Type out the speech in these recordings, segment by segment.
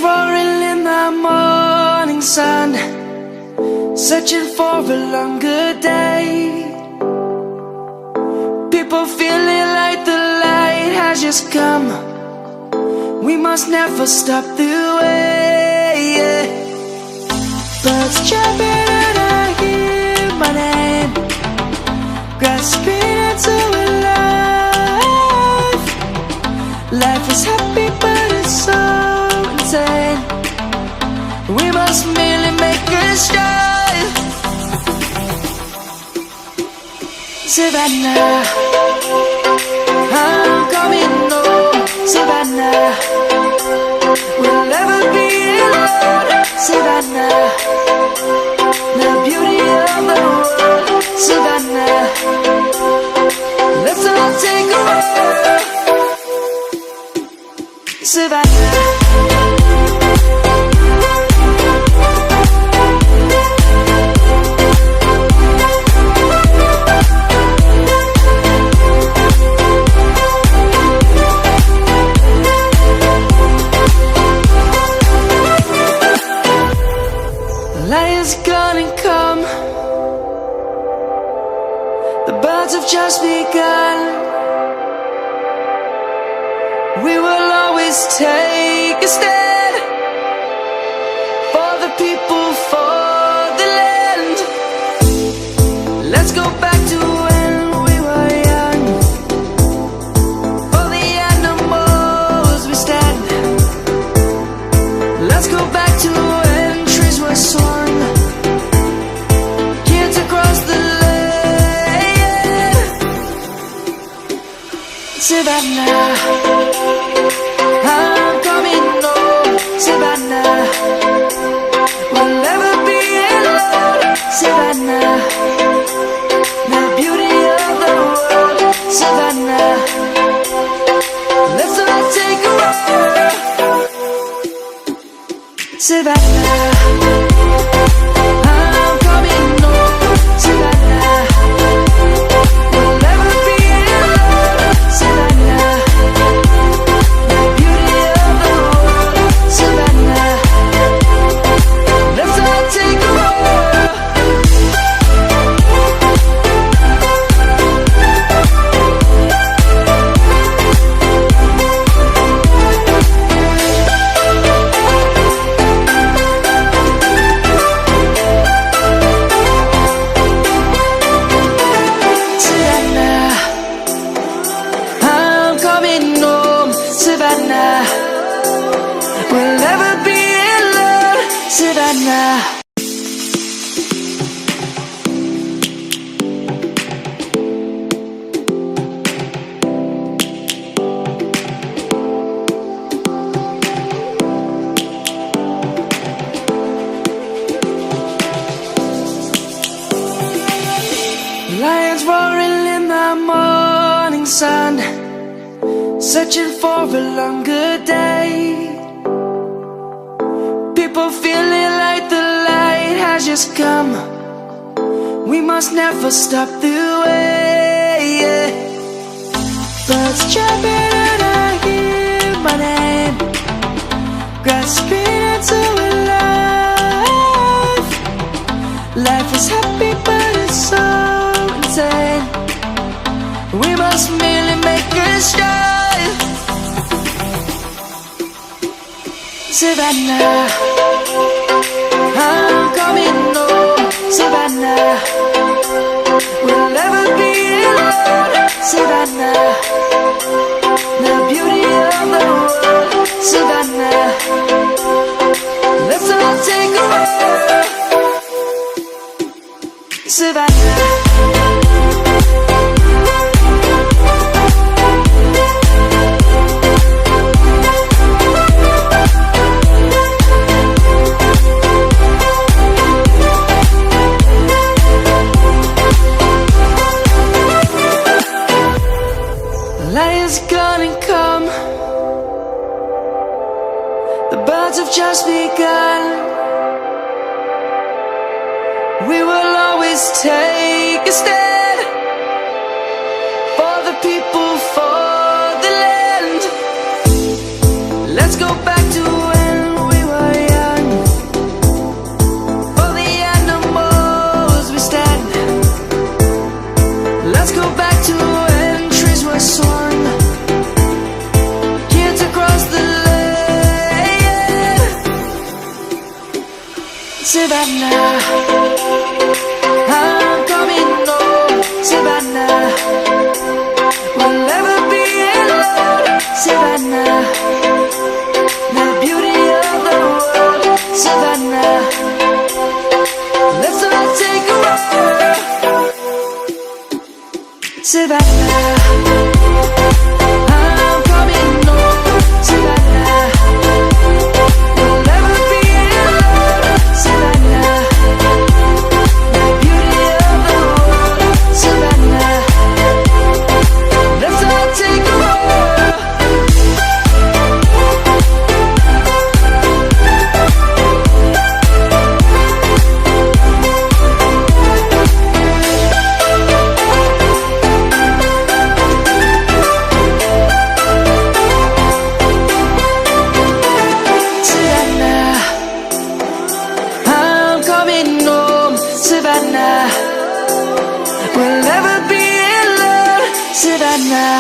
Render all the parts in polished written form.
roaring in the morning sun, searching for a longer day. People feeling like the light has just come. We must never stop the way. Birds jumping and I hear my name, grasping into a life. Life is happy but it's so insane. We must merely make a strive. Savannah, I'm coming home. Savannah, we'll never be alone. Savannah, the beauty of the world. Savannah, let's all take a walk. Savannah, lion's gonna come. The birds have just begun. We will always take a stand for the people, for the land. Let's go back to when we were young. For the animals we stand. Let's go back to when trees were swung, kids across the land. Savannah, I'm coming home. Savannah, we'll never be alone. Savannah, the beauty of the world. Savannah, let's all take a walk. Savannah, I'm coming home. Savannah, we'll never be alone. Savannah, the beauty of the world. Savannah, let's all take a walk. Savannah, I'm coming home. Savannah, we'll never be alone. Savannah. Lions roaring in the morning sun, searching for a longer day. People feeling like the light has just come. We must never stop the way. Birds jumping and I hear my name, grasping into a life. Life is happy but it's so insane. We must merely make a strive. Savannah, I'm coming home. Savannah, we'll never be alone. Savannah, the beauty of the world. Savannah, let's all take a walk. Savannah, lion's gonna come. The birds have just begun. We will always take a stand for the people, for the land. Let's go back to when we Savannah, I'm coming home. Savannah, we'll never be alone. Savannah, the beauty of the world. Savannah, let's all take a walk. Savannah, I'm coming home. Savannah, we'll never be alone. Savannah, the beauty of the world. Savannah, let's all take a walk. Savannah, I'm coming home. Savannah, we'll never be alone. Savannah.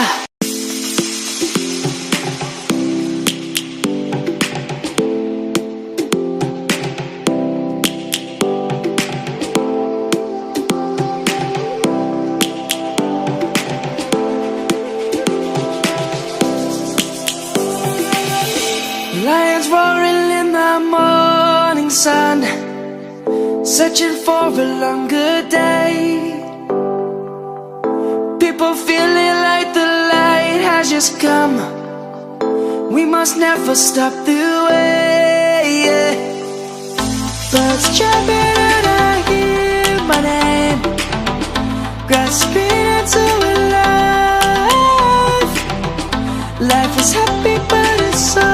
Lions roaring in the morning sun, searching for a longer day. People feeling like the light has just come. We must never stop the way. Birds jumping and I hear my name, grasping into a life. Life is happy but it's so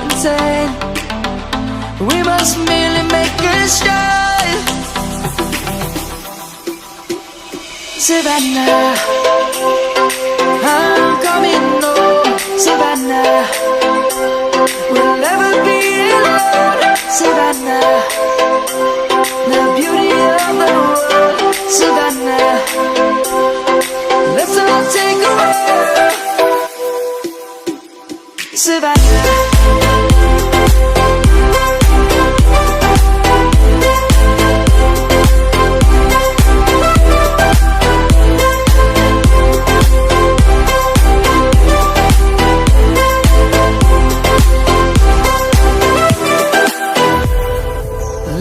insane. We must merely make a start. Savannah, I'm coming home. Savannah, we'll never be alone. Savannah, the beauty of the world. Savannah, let's all take a walk. Savannah.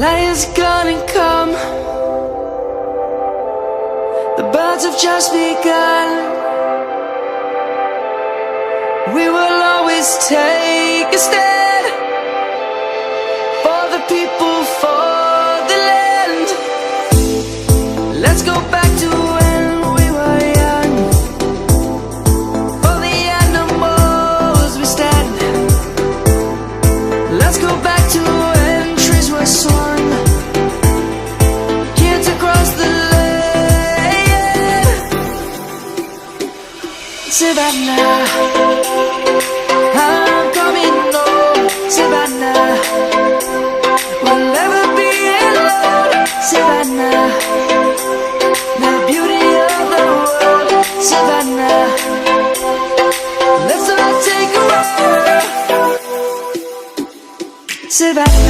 Lion's gonna come. The birds have just begun. We will always take a stand for the people, for the land. Let's go back to when we were young. For the animals we stand. Let's go back to when trees were swung. Kids across the land. Savannah, I'm coming home. Savannah, we'll never be alone. Savannah, the beauty of the world. Savannah, let's all take a walk. Savannah.